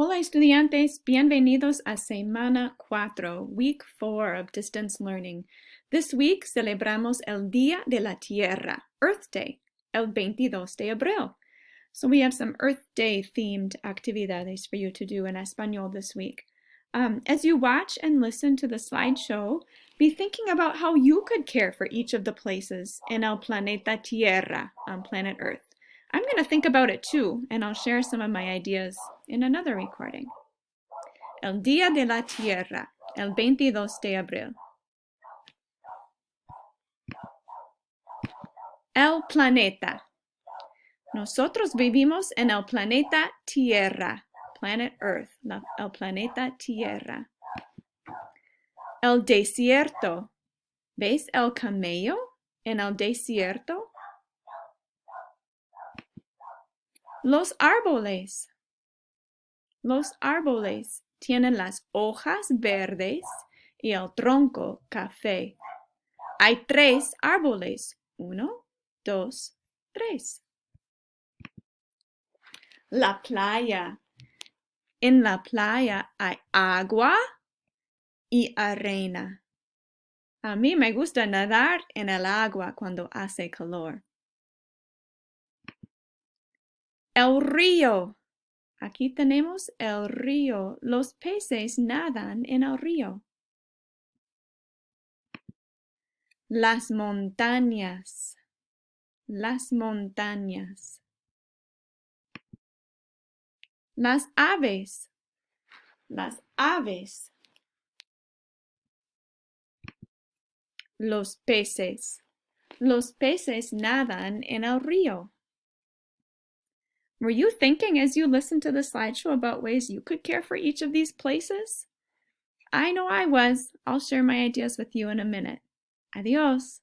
Hola estudiantes, bienvenidos a Semana 4, Week 4 of Distance Learning. This week celebramos el Día de la Tierra, Earth Day, el 22 de abril. So we have some Earth Day themed actividades for you to do in Español this week. As you watch and listen to the slideshow, be thinking about how you could care for each of the places in el planeta Tierra, on planet Earth. I'm going to think about it too, and I'll share some of my ideas in another recording. El Día de la Tierra, el 22 de abril. El planeta. Nosotros vivimos en el planeta Tierra, planet Earth, el planeta Tierra. El desierto. ¿Ves el camello en el desierto? Los árboles. Los árboles tienen las hojas verdes y el tronco café. Hay 3 árboles. 1, 2, 3. La playa. En la playa hay agua y arena. A mí me gusta nadar en el agua cuando hace calor. El río. Aquí tenemos el río. Los peces nadan en el río. Las montañas. Las montañas. Las aves. Las aves. Los peces. Los peces nadan en el río. Were you thinking as you listened to the slideshow about ways you could care for each of these places? I know I was. I'll share my ideas with you in a minute. Adios.